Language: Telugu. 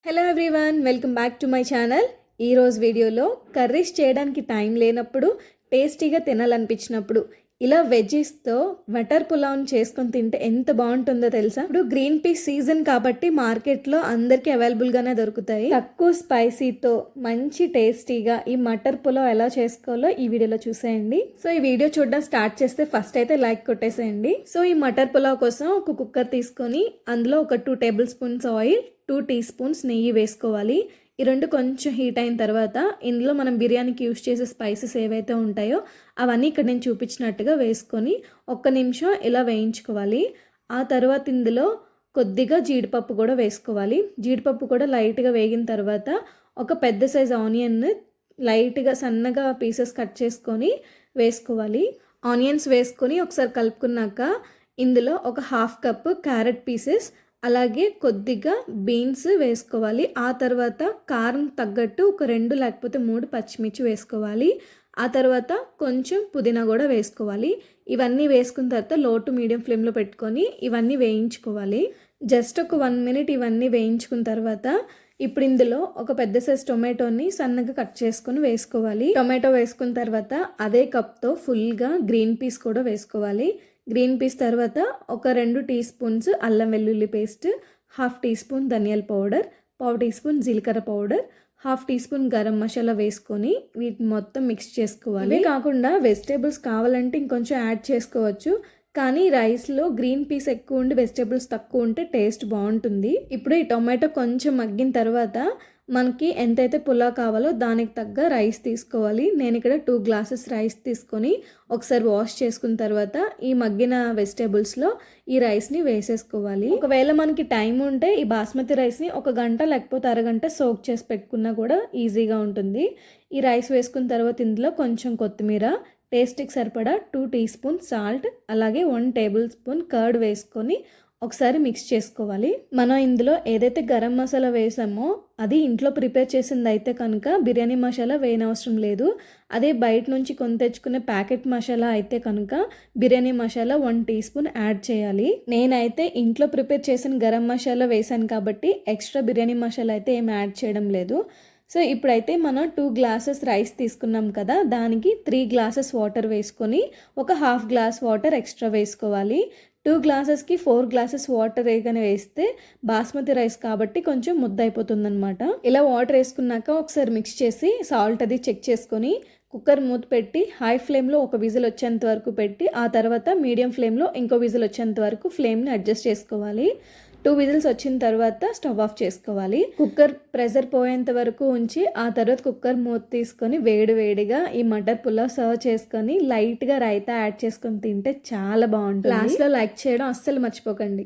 Hello everyone, welcome back to my channel. ఈరోజు వీడియోలో కర్రీస్ చేయడానికి టైం లేనప్పుడు, టేస్టీగా తినాలనిపించినప్పుడు ఇలా వెజ్జీస్తో మటర్ పులావ్ని చేసుకొని తింటే ఎంత బాగుంటుందో తెలుసా. ఇప్పుడు గ్రీన్ పీస్ సీజన్ కాబట్టి మార్కెట్లో అందరికీ అవైలబుల్గానే దొరుకుతాయి. తక్కువ స్పైసీతో మంచి టేస్టీగా ఈ మటర్ పులావ్ ఎలా చేసుకోవాలో ఈ వీడియోలో చూసేయండి. సో ఈ వీడియో చూడడం స్టార్ట్ చేస్తే ఫస్ట్ అయితే లైక్ కొట్టేసేయండి. సో ఈ మటర్ పులావ్ కోసం ఒక కుక్కర్ తీసుకొని అందులో ఒక 2 tablespoons oil, 2 teaspoons నెయ్యి వేసుకోవాలి. ఈ రెండు కొంచెం హీట్ అయిన తర్వాత ఇందులో మనం బిర్యానీకి యూస్ చేసే స్పైసెస్ ఏవైతే ఉంటాయో అవన్నీ ఇక్కడ నేను చూపించినట్టుగా వేసుకొని 1 నిమిషం ఇలా వేయించుకోవాలి. ఆ తర్వాత ఇందులో కొద్దిగా జీడిపప్పు కూడా వేసుకోవాలి. జీడిపప్పు కూడా లైట్గా వేగిన తర్వాత ఒక పెద్ద సైజ్ ఆనియన్ లైట్గా సన్నగా పీసెస్ కట్ చేసుకొని వేసుకోవాలి. ఆనియన్స్ వేసుకొని ఒకసారి కలుపుకున్నాక ఇందులో ఒక 1/2 కప్పు క్యారెట్ పీసెస్, అలాగే కొద్దిగా బీన్స్ వేసుకోవాలి. ఆ తర్వాత కారం తగ్గట్టు ఒక 2 లేకపోతే 3 పచ్చిమిర్చి వేసుకోవాలి. ఆ తర్వాత కొంచెం పుదీనా కూడా వేసుకోవాలి. ఇవన్నీ వేసుకున్న తర్వాత లో టు మీడియం ఫ్లేమ్లో పెట్టుకొని ఇవన్నీ వేయించుకోవాలి. జస్ట్ ఒక 1 మినిట్ ఇవన్నీ వేయించుకున్న తర్వాత ఇప్పుడు ఇందులో ఒక పెద్ద సైజ్ టొమాటోని సన్నగా కట్ చేసుకొని వేసుకోవాలి. టొమాటో వేసుకున్న తర్వాత అదే కప్తో ఫుల్గా గ్రీన్ పీస్ కూడా వేసుకోవాలి. గ్రీన్ పీస్ తర్వాత ఒక 2 టీ స్పూన్స్ అల్లం వెల్లుల్లి పేస్ట్, 1/2 టీ స్పూన్ ధనియాల పౌడర్, 1/2 టీ స్పూన్ జీలకర్ర powder, 1/2 teaspoon garam masala వేసుకొని వీటిని మొత్తం మిక్స్ చేసుకోవాలి. ఇవే కాకుండా వెజిటేబుల్స్ కావాలంటే ఇంకొంచెం యాడ్ చేసుకోవచ్చు, కానీ రైస్లో గ్రీన్ పీస్ ఎక్కువ ఉండి వెజిటేబుల్స్ తక్కువ ఉంటే టేస్ట్ బాగుంటుంది. ఇప్పుడు ఈ టొమాటో కొంచెం మగ్గిన తర్వాత మనకి ఎంతైతే పులావ్ కావాలో దానికి తగ్గ రైస్ తీసుకోవాలి. నేను ఇక్కడ 2 గ్లాసెస్ రైస్ తీసుకొని ఒకసారి వాష్ చేసుకున్న తర్వాత ఈ మగ్గిన వెజిటేబుల్స్లో ఈ రైస్ని వేసేసుకోవాలి. ఒకవేళ మనకి టైం ఉంటే ఈ బాస్మతి రైస్ని 1 గంట లేకపోతే అరగంట సోక్ చేసి పెట్టుకున్నా కూడా ఈజీగా ఉంటుంది. ఈ రైస్ వేసుకున్న తర్వాత ఇందులో కొంచెం కొత్తిమీర, టేస్ట్కి సరిపడా 2 టీ స్పూన్ సాల్ట్, అలాగే 1 టేబుల్ స్పూన్ కర్డ్ వేసుకొని ఒకసారి మిక్స్ చేసుకోవాలి. మనం ఇందులో ఏదైతే గరం మసాలా వేసామో అది ఇంట్లో ప్రిపేర్ చేసింది అయితే కనుక బిర్యానీ మసాలా వేయనవసరం లేదు. అదే బయట నుంచి కొని తెచ్చుకునే ప్యాకెట్ మసాలా అయితే కనుక biryani masala 1 teaspoon add చేయాలి. నేనైతే ఇంట్లో ప్రిపేర్ చేసిన గరం మసాలా వేసాను కాబట్టి ఎక్స్ట్రా బిర్యానీ మసాలా అయితే ఏం యాడ్ చేయడం లేదు. సో ఇప్పుడైతే మనం 2 గ్లాసెస్ రైస్ తీసుకున్నాం కదా, దానికి 3 గ్లాసెస్ వాటర్ వేసుకొని ఒక 1/2 గ్లాస్ వాటర్ ఎక్స్ట్రా వేసుకోవాలి. 2 గ్లాసెస్కి 4 గ్లాసెస్ వాటర్ వేయగానే వేస్తే బాస్మతి రైస్ కాబట్టి కొంచెం ముద్ద అయిపోతుందన్నమాట. ఇలా వాటర్ వేసుకున్నాక ఒకసారి మిక్స్ చేసి సాల్ట్ అది చెక్ చేసుకొని కుక్కర్ మూత పెట్టి హై ఫ్లేమ్లో ఒక విజిల్ వచ్చేంత వరకు పెట్టి ఆ తర్వాత మీడియం ఫ్లేమ్లో ఇంకో విజిల్ వచ్చేంత వరకు ఫ్లేమ్ని అడ్జస్ట్ చేసుకోవాలి. 2 విజిల్స్ వచ్చిన తర్వాత స్టవ్ ఆఫ్ చేసుకోవాలి. కుక్కర్ ప్రెషర్ పోయేంత వరకు ఉంచి ఆ తర్వాత కుక్కర్ మూత తీసుకొని వేడిగా ఈ మటర్ పులావ్ సర్వ్ చేసుకొని లైట్గా రైతా యాడ్ చేసుకొని తింటే చాలా బాగుంటుంది. లాస్ట్లో లైక్ చేయడం అస్సలు మర్చిపోకండి.